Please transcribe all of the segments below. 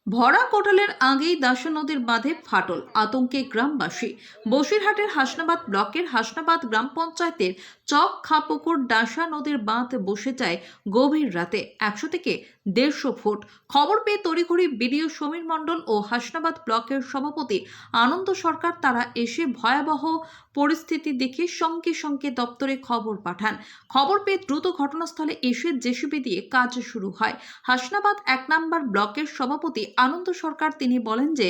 ভরা কোটালের আগেই দাসা নদীর বাঁধে ফাটল, আতঙ্কে গ্রামবাসী। বসিরহাটের হাসনাবাদ ব্লকের হাসনাবাদ গ্রাম পঞ্চায়েতের চক খাপুকুর দাসা নদীর বাঁধ বসে যায় গভীর রাতে 100 থেকে 150 ফুট। খবর পেয়ে তড়িঘড়ি বিডিও সমীর মণ্ডল ও হাসনাবাদ ব্লকের সভাপতি আনন্দ সরকার তারা এসে ভয়াবহ পরিস্থিতি দেখে সঙ্গে সঙ্গে দপ্তরে খবর পাঠান। খবর পেয়ে দ্রুত ঘটনাস্থলে এসে জেসিবি দিয়ে কাজ শুরু হয়। হাসনাবাদ 1 নম্বর ব্লকের সভাপতি আনন্দ সরকার তিনি বলেন যে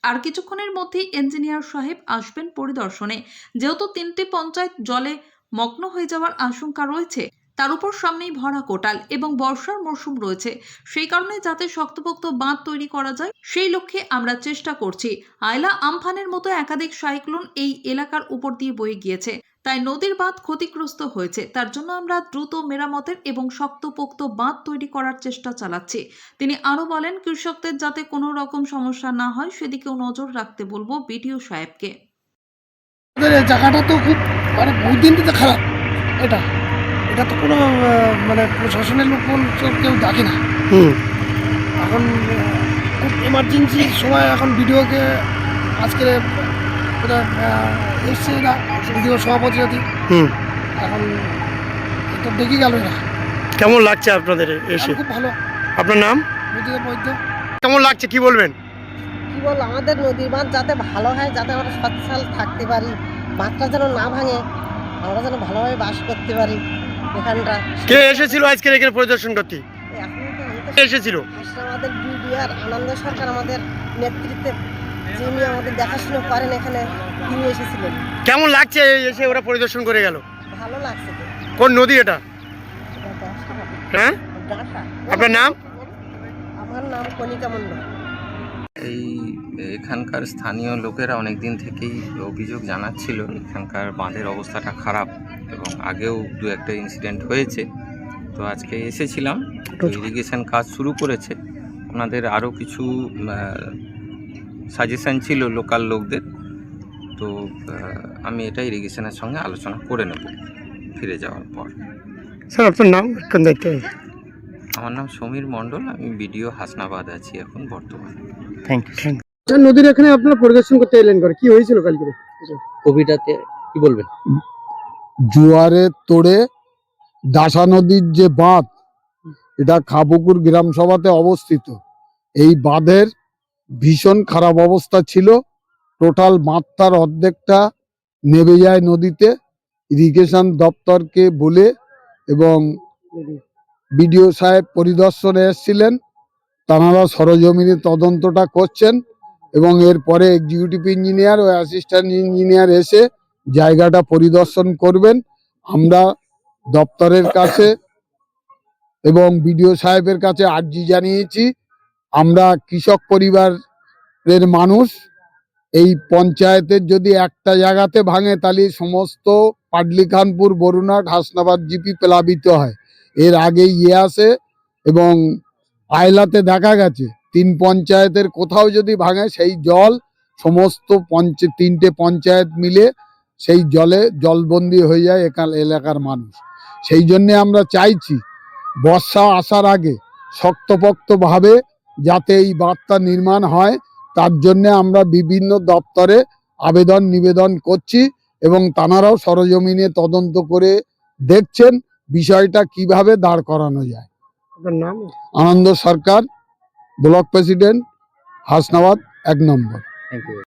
আর কিছুক্ষণের মধ্যেই ইঞ্জিনিয়ার সাহেব আসবেন পরিদর্শনে। যেহেতু 3টি পঞ্চায়েত জলে মগ্ন হয়ে যাওয়ার আশঙ্কা রয়েছে, তার উপর সামনেই ভরা কোটাল এবং বর্ষার মরশুম রয়েছে, সেই কারণে যাতে শক্তপোক্ত বাঁধ তৈরি করা যায় সেই লক্ষ্যে আমরা চেষ্টা করছি। আয়লা আমফানের মতো একাধিক সাইক্লোন এই এলাকার উপর দিয়ে বয়ে গিয়েছে, তাই নদীর বাঁধ ক্ষতিগ্রস্ত হয়েছে। তার জন্য আমরা দ্রুত মেরামতের এবং শক্তপোক্ত বাঁধ তৈরি করার চেষ্টা চালাচ্ছি। তিনি আরো বলেন, কৃষকদের যাতে কোনো রকম সমস্যা না হয় সেদিকেও নজর রাখতে বলবো বিডিও সাহেবকে। জায়গাটা তো খুব বহুত দিন থেকে খারাপ। এটা এটা তো কোনো প্রশাসনের লোক কেউ দেখে না। এখন খুব এমার্জেন্সির সময় এখন ভিডিওকে আজকে এসছে না, ভিডিও সভাপতি এখন তো দেখে গেল না। কেমন লাগছে আপনাদের এসে? খুব ভালো। আপনার নাম? বৈদ্য। কেমন লাগছে কি বলবেন? কি বল, আমাদের নদীর বাঁধ যাতে ভালো হয়, যাতে আমরা সচ্ছল থাকতে পারি, বাঁধটা যেন না ভাঙে, আমরা যেন ভালোভাবে বাস করতে পারি এখানটা। কে এসেছিল আজকে এখানে পরিদর্শন করতে? কে এসেছিল? আমাদের বিডিআর আনন্দ সরকার আমাদের নেতৃত্বে, যিনি আমাদের দেখাশোনা করেন এখানে, তিনি এসেছিলেন। কেমন লাগছে এসে ওরা পরিদর্শন করে গেল? ভালো লাগছে। কোন নদী এটা? হ্যাঁ, আপনার নাম? আমার নাম কণিকা মণ্ডল। এখানকার স্থানীয় লোকেরা অনেক দিন থেকেই অভিযোগ জানাচ্ছিল এখানকার বাঁধের অবস্থাটা খারাপ, এবং আগেও দু একটা ইনসিডেন্ট হয়েছে। তো আজকে এসেছিলাম, ইরিগেশন কাজ শুরু করেছে। ওনাদের আরও কিছু সাজেশন ছিল লোকাল লোকদের, তো আমি এটা ইরিগেশনের সঙ্গে আলোচনা করে নেব ফিরে যাওয়ার পর। স্যার আপনার নাম? আমার নাম সমীর মণ্ডল, আমি বিডিও হাসনাবাদ আছি এখন বর্তমানে। Thank you. নদীর এখানে আপনারা পরিদর্শন করতে এলেন, করে কি হয়েছিল কালকে? কবিতাতে কি বলবেন? জোয়ারের তোড়ে দাসা নদীর যে বাঁধ, এটা খাপুকুর গ্রাম সভাতে অবস্থিত। এই বাঁধের ভীষণ খারাপ অবস্থা ছিল। টোটাল বাঁধটার অর্ধেকটা নেমে যায় নদীতে। ইরিগেশন দপ্তরকে বলে এবং বিডিও সাহেব পরিদর্শনে এসেছিলেন, তাঁরা সরজমিনে তদন্তটা করছেন এবং এরপরে এক্সিকিউটিভ ইঞ্জিনিয়ার ও অ্যাসিস্ট্যান্ট ইঞ্জিনিয়ার এসে জায়গাটা পরিদর্শন করবেন। আমরা দপ্তরের কাছে এবং বিডিও সাহেবের কাছে আর্জি জানিয়েছি। আমরা কৃষক পরিবারের মানুষ, এই পঞ্চায়েতের যদি একটা জায়গাতে ভাঙে তাহলে সমস্ত পাটলিখানপুর, বরুণাট, হাসনাবাদ জিপি প্লাবিত হয়। এর আগে আসে এবং আয়লাতে দেখা গেছে 3 পঞ্চায়েতের কোথাও যদি ভাঙে সেই জল সমস্ত 3টে পঞ্চায়েত মিলে সেই জলে জলবন্দী হয়ে যায় এলাকার মানুষ। সেই জন্যে আমরা চাইছি বর্ষা আসার আগে শক্তপোক্তভাবে যাতে এই বাঁধটা নির্মাণ হয়, তার জন্যে আমরা বিভিন্ন দপ্তরে আবেদন নিবেদন করছি এবং তাঁরাও সরজমিনে তদন্ত করে দেখছেন বিষয়টা কিভাবে দাঁড় করানো যায়। আপনার নাম? Ananda Sarkar, block president, Hasnabad 1 number. Thank you.